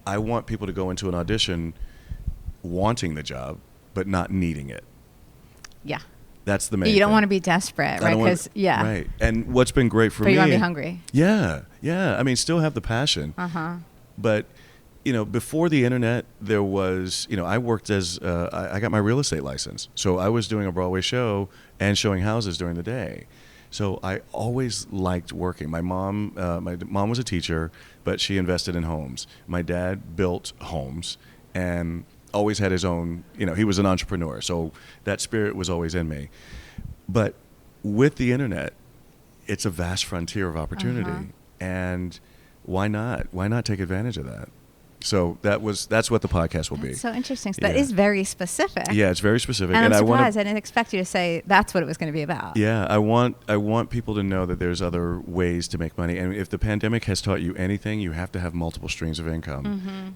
I want people to go into an audition wanting the job, but not needing it. Yeah. That's the main thing. You don't want to be desperate, right? Right. And what's been great for me... But you want to be hungry. Yeah. I mean, still have the passion. Uh-huh. But, before the internet, there was... I worked as... I got my real estate license. So I was doing a Broadway show and showing houses during the day. So I always liked working. My mom was a teacher, but she invested in homes. My dad built homes and always had his own, he was an entrepreneur. So that spirit was always in me. But with the internet, it's a vast frontier of opportunity. Uh-huh. And why not? Why not take advantage of that? So that's what the podcast will be. So interesting. So that is very specific. Yeah, it's very specific. And I'm surprised. I didn't expect you to say that's what it was going to be about. Yeah, I want people to know that there's other ways to make money. And if the pandemic has taught you anything, you have to have multiple streams of income.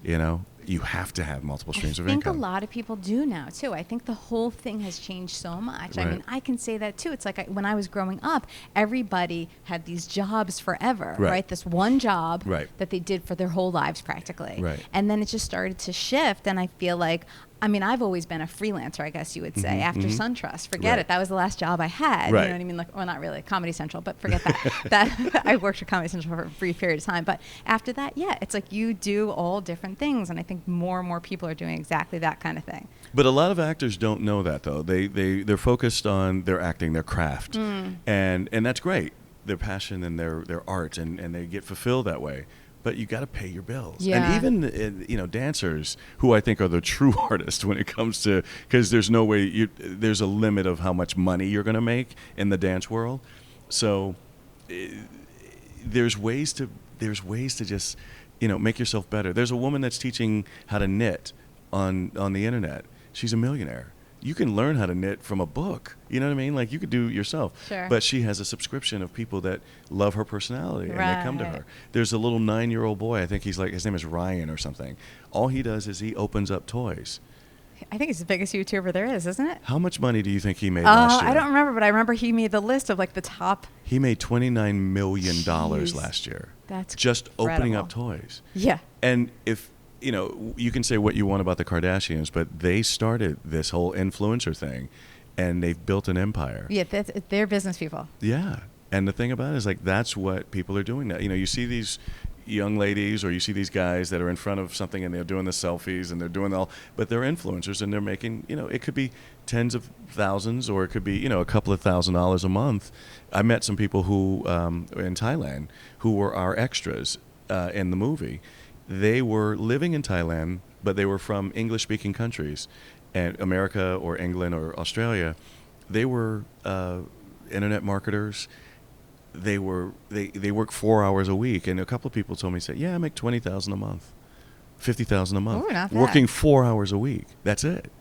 Mm-hmm. You have to have multiple streams of income. I think a lot of people do now, too. I think the whole thing has changed so much. Right. I mean, I can say that, too. It's like when I was growing up, everybody had these jobs forever, right? This one job that they did for their whole lives practically. Right. And then it just started to shift, and I feel like, I've always been a freelancer, I guess you would say, after SunTrust. Forget it. That was the last job I had. Right. You know what I mean? Well, not really. Comedy Central, but forget that. I worked for Comedy Central for a brief period of time. But after that, it's like you do all different things. And I think more and more people are doing exactly that kind of thing. But a lot of actors don't know that, though. They're focused on their acting, their craft. And that's great. Their passion and their art, and they get fulfilled that way. But you got to pay your bills. Yeah. And even, dancers, who I think are the true artists when it comes to, because there's no way, there's a limit of how much money you're going to make in the dance world. So there's ways to just, make yourself better. There's a woman that's teaching how to knit on the internet. She's a millionaire. you can learn how to knit from a book. You know what I mean? Like, you could do it yourself. Sure. But she has a subscription of people that love her personality, and they come to her. There's a little 9-year-old boy. I think his name is Ryan or something. All he does is he opens up toys. I think he's the biggest YouTuber there is, isn't it? How much money do you think he made last year? I don't remember, but I remember he made the list of like the top. He made $29 million last year. That's just incredible. Opening up toys. Yeah. And if, you know, you can say what you want about the Kardashians, but they started this whole influencer thing, and they've built an empire. Yeah, they're business people. Yeah. And the thing about it is, like, that's what people are doing now. You know, you see these young ladies, or you see these guys that are in front of something and they're doing the selfies and they're doing all, but they're influencers and they're making, you know, it could be tens of thousands or it could be, you know, a couple of $1,000s a month. I met some people who in Thailand who were our extras in the movie. They were living in Thailand, but they were from English-speaking countries, and America or England or Australia. They were internet marketers. They work 4 hours a week, and a couple of people told me, "Yeah, I make $20,000 a month, $50,000 a month, Ooh, not bad. working 4 hours a week." That's it,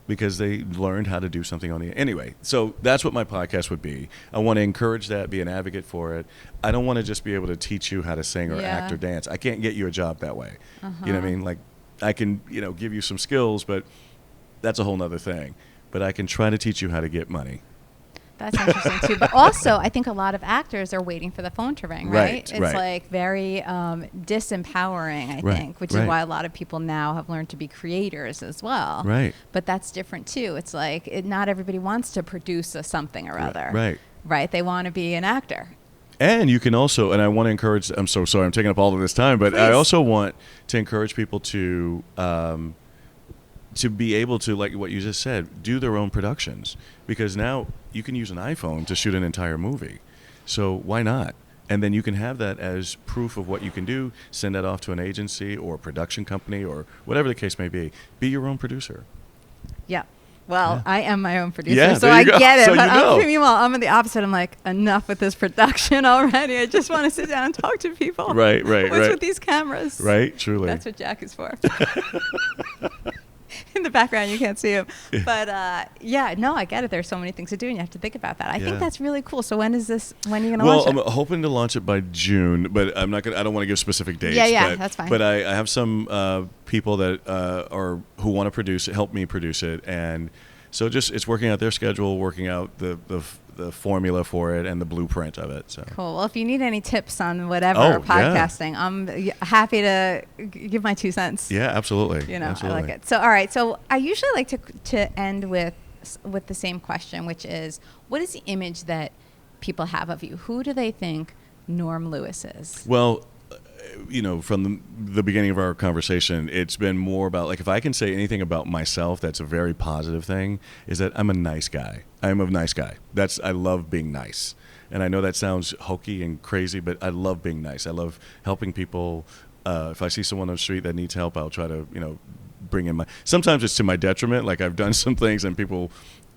because they learned how to do something on the anyway. So that's what my podcast would be. I want to encourage that, be an advocate for it. I don't want to just be able to teach you how to sing or act or dance. I can't get you a job that way. You know what I mean? Like, I can, you know, give you some skills, but that's a whole nother thing. But I can try to teach you how to get money. That's interesting too. But also, I think a lot of actors are waiting for the phone to ring, right? It's like very disempowering, I think, which is why a lot of people now have learned to be creators as well. Right. But that's different too. It's like not everybody wants to produce something or other. Right. Right. They want to be an actor. And you can also, and I want to encourage, I'm so sorry I'm taking up all of this time, but I also want to encourage people to be able to, like what you just said, do their own productions. Because now you can use an iPhone to shoot an entire movie. So why not? And then you can have that as proof of what you can do, send that off to an agency or a production company or whatever the case may be. Be your own producer. Yeah. Well, I am my own producer, yeah, so I get it. So but meanwhile, I'm in the opposite. I'm like, enough with this production already. I just want to sit down and talk to people. Right. What's with these cameras? Right, truly. That's what Jack is for. In the background, you can't see him. But I get it. There's so many things to do, and you have to think about that. I think that's really cool. So when are you going to launch it? Well, I'm hoping to launch it by June, but I don't want to give specific dates. Yeah, that's fine. But I have some people that who want to produce it, help me produce it, and so it's working out their schedule, working out the formula for it and the blueprint of it. So cool. Well, if you need any tips on whatever podcasting, I'm happy to give my 2 cents. Yeah, absolutely. You know, absolutely. I like it. So, all right. So I usually like to end with the same question, which is, what is the image that people have of you? Who do they think Norm Lewis is? Well, you know, from the beginning of our conversation, it's been more about, like, if I can say anything about myself that's a very positive thing, is that I'm a nice guy. I'm a nice guy. I love being nice. And I know that sounds hokey and crazy, but I love being nice. I love helping people. If I see someone on the street that needs help, I'll try to, you know, bring in sometimes it's to my detriment. Like, I've done some things and people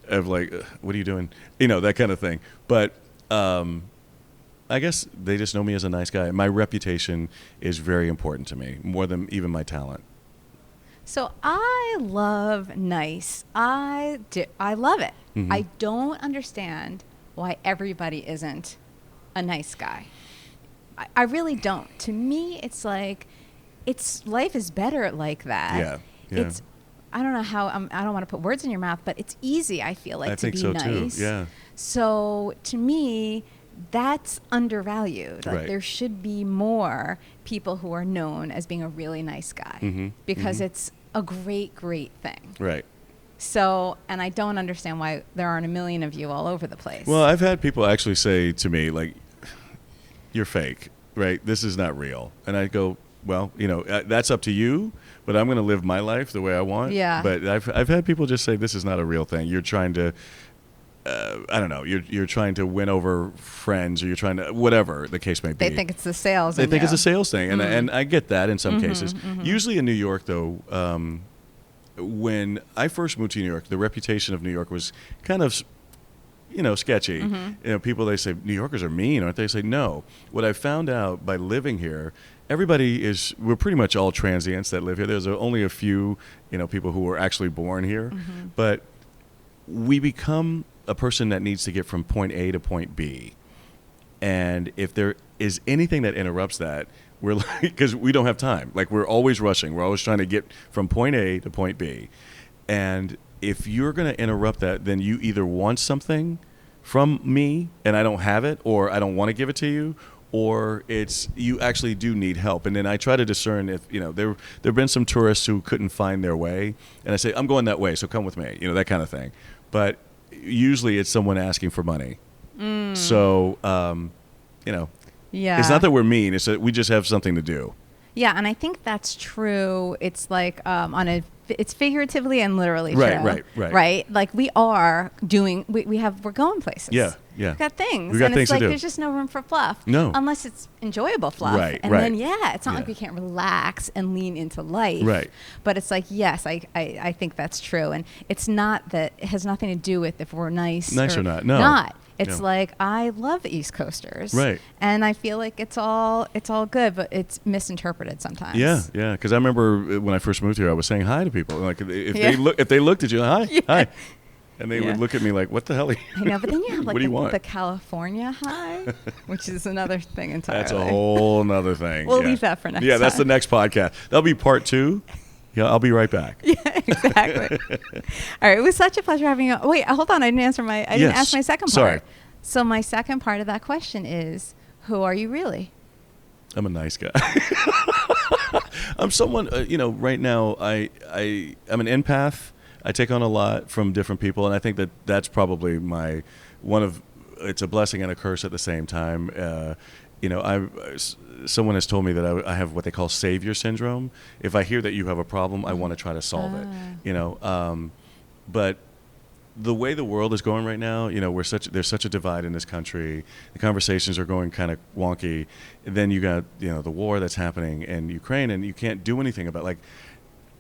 have like, what are you doing? You know, that kind of thing. But, I guess they just know me as a nice guy. My reputation is very important to me, more than even my talent. So I love nice. I love it. Mm-hmm. I don't understand why everybody isn't a nice guy. I really don't. To me, it's like, life is better like that. Yeah. I don't know how, I don't want to put words in your mouth, but it's easy, I feel like, to be so nice. Too. Yeah. So to me, that's undervalued. Like, right. There should be more people who are known as being a really nice guy, because it's a great, great thing. Right. So, and I don't understand why there aren't a million of you all over the place. Well, I've had people actually say to me, like, you're fake, right? This is not real. And I go, well, you know, that's up to you, but I'm going to live my life the way I want. Yeah. But I've had people just say, this is not a real thing. You're trying to, I don't know, you're trying to win over friends, or you're trying to, whatever the case may be. They think it's the sales. They think it's a sales thing. And I get that in some cases. Usually in New York, though, when I first moved to New York, the reputation of New York was kind of, you know, sketchy. You know, people, they say, New Yorkers are mean, aren't they? I say, no. What I found out by living here, we're pretty much all transients that live here. There's only a few, you know, people who were actually born here. But we become a person that needs to get from point A to point B. And if there is anything that interrupts that, we're like, because we don't have time. Like, we're always rushing. We're always trying to get from point A to point B. And if you're going to interrupt that, then you either want something from me and I don't have it, or I don't want to give it to you, or it's you actually do need help. And then I try to discern if, there have been some tourists who couldn't find their way. And I say, I'm going that way, so come with me, that kind of thing. But usually it's someone asking for money. So, Yeah. It's not that we're mean. It's that we just have something to do. Yeah, and I think that's true. It's like it's figuratively and literally true. Right. Right? Like we're going places. Yeah. We've got things. We've got and things it's like to do. there's just no room for fluff. No. Unless it's enjoyable fluff. Right. And then it's not like we can't relax and lean into life. Right. But it's like, yes, I think that's true. And it's not that it has nothing to do with if we're nice or not. No. Not. It's like, I love East Coasters. Right. And I feel like it's all good, but it's misinterpreted sometimes. Yeah. Because I remember when I first moved here, I was saying hi to people. Like if they looked at you, hi. And they would look at me like, what the hell are you? I know, but then you have what do you want? The California hi, which is another thing entirely. That's a whole nother thing. We'll leave that for next time. Yeah, that's the next podcast. That'll be part 2. Yeah, I'll be right back. Yeah, exactly. All right, it was such a pleasure having you. Wait, hold on. I didn't ask my second part. Sorry. So my second part of that question is, who are you really? I'm a nice guy. I'm someone, right now I'm an empath. I take on a lot from different people, and I think that's probably it's a blessing and a curse at the same time. Someone has told me that I have what they call savior syndrome. If I hear that you have a problem, I want to try to solve it. But the way the world is going right now, there's such a divide in this country. The conversations are going kind of wonky. And then you got the war that's happening in Ukraine, and you can't do anything about. Like,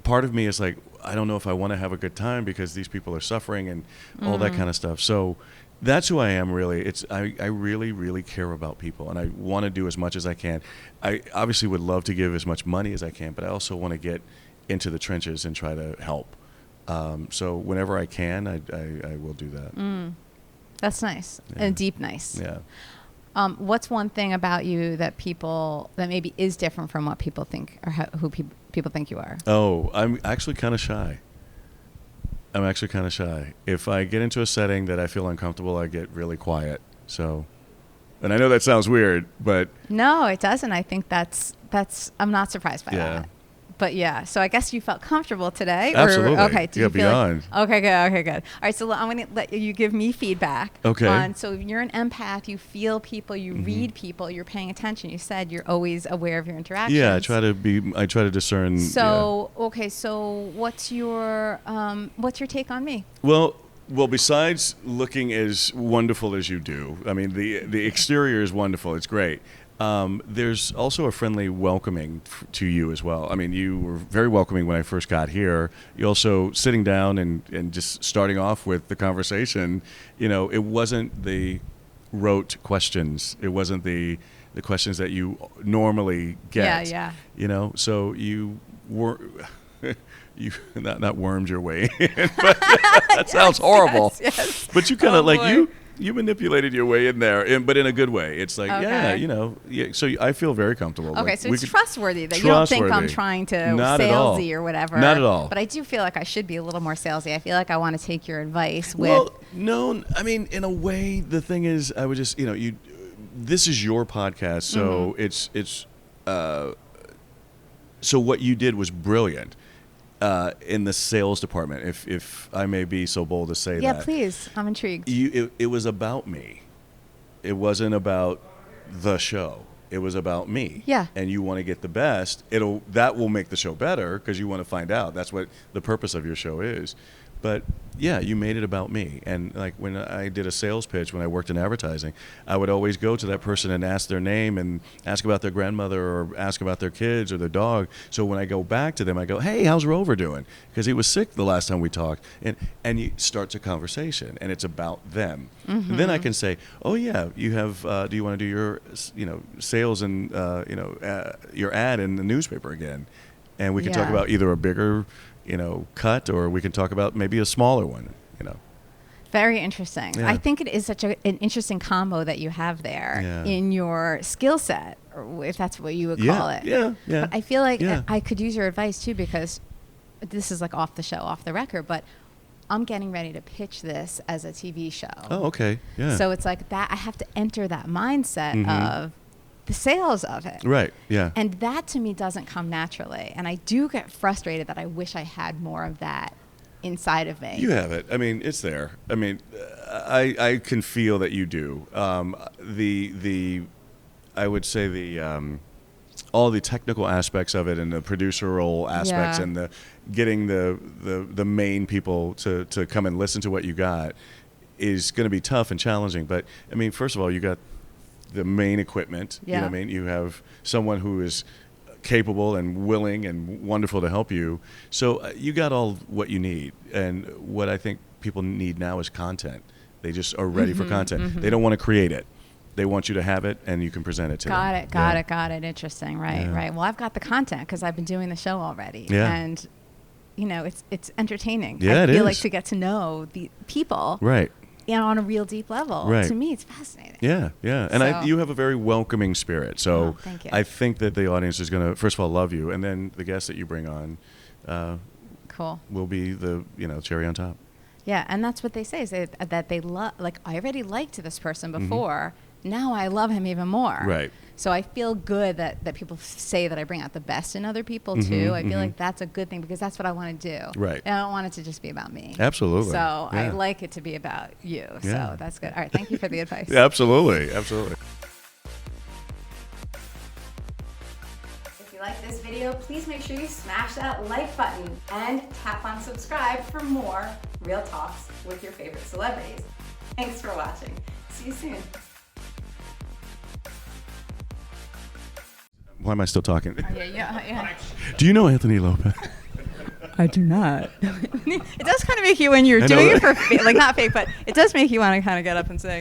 part of me is like, I don't know if I want to have a good time because these people are suffering and all that kind of stuff. So that's who I am, really. I really, really care about people, and I want to do as much as I can. I obviously would love to give as much money as I can, but I also want to get into the trenches and try to help. So whenever I can, I will do that. That's nice. Yeah. And deep nice. Yeah. What's one thing about you that maybe is different from what people think, or who people think you are? Oh, I'm actually kind of shy. If I get into a setting that I feel uncomfortable, I get really quiet. So, and I know that sounds weird, but no, it doesn't. I think that's I'm not surprised by that. But yeah, so I guess you felt comfortable today. Absolutely. Okay. Did you feel beyond. Okay, good. All right, so I'm going to let you give me feedback. Okay. So you're an empath. You feel people. You read people. You're paying attention. You said you're always aware of your interactions. Yeah, I try to discern. So okay, so what's your take on me? Well, besides looking as wonderful as you do, I mean the exterior is wonderful. It's great. There's also a friendly welcoming to you as well. I mean, you were very welcoming when I first got here. You also sitting down and just starting off with the conversation, it wasn't the rote questions. It wasn't the questions that you normally get. Yeah. So you were... You not wormed your way in, but that sounds horrible. Yes. But you kind of you manipulated your way in there, but in a good way. It's like, so I feel very comfortable. Okay, like, so it's trustworthy that you don't think I'm trying to salesy or whatever. Not at all. But I do feel like I should be a little more salesy. I feel like I want to take your advice with... Well, no, I mean, in a way, the thing is, I would just, this is your podcast, so it's so what you did was brilliant. In the sales department, if I may be so bold to say that. Yeah, please. I'm intrigued. It was about me. It wasn't about the show. It was about me. Yeah. And you want to get the best. That will make the show better because you want to find out. That's what the purpose of your show is. But yeah, you made it about me. And like when I did a sales pitch, when I worked in advertising, I would always go to that person and ask their name and ask about their grandmother or ask about their kids or their dog. So when I go back to them, I go, hey, how's Rover doing? Because he was sick the last time we talked. And you starts a conversation and it's about them. And then I can say, oh yeah, you have, do you want to do your, sales and, your ad in the newspaper again? And we can talk about either a bigger, cut, or we can talk about maybe a smaller one, Very interesting. Yeah. I think it is such an interesting combo that you have there in your skill set, or if that's what you would call it. Yeah. But I feel like I could use your advice too, because this is like off the show, off the record, but I'm getting ready to pitch this as a TV show. Oh, okay. Yeah. So it's like that. I have to enter that mindset of the sales of it. Right. Yeah. And that to me doesn't come naturally. And I do get frustrated that I wish I had more of that inside of me. You have it. I mean, it's there. I mean, I can feel that you do. I would say all the technical aspects of it and the producer role aspects and the getting the main people to come and listen to what you got is going to be tough and challenging. But I mean, first of all, you got the main equipment. You know what I mean? You have someone who is capable and willing and wonderful to help you. So you got all what you need. And what I think people need now is content. They just are ready for content. They don't want to create it. They want you to have it, and you can present it to them. Got it. Interesting. Right. Well, I've got the content because I've been doing the show already. Yeah. And, you know, it's entertaining. Yeah, I feel like to get to know the people. Right. On a real deep level. Right. To me, it's fascinating. Yeah. And you have a very welcoming spirit. So thank you. I think that the audience is going to, first of all, love you. And then the guests that you bring on will be the, cherry on top. Yeah, and that's what they say, is that they love, like, I already liked this person before. Now I love him even more. Right. So I feel good that people say that I bring out the best in other people too. I feel like that's a good thing, because that's what I want to do. Right. And I don't want it to just be about me. Absolutely. So I like it to be about you. Yeah. So that's good. All right. Thank you for the advice. Yeah, absolutely. If you like this video, please make sure you smash that like button and tap on subscribe for more real talks with your favorite celebrities. Thanks for watching. See you soon. Why am I still talking? Yeah. Do you know Anthony Lopez? I do not. It does kind of make you, when you're doing it for, like, not fake, but it does make you want to kind of get up and say.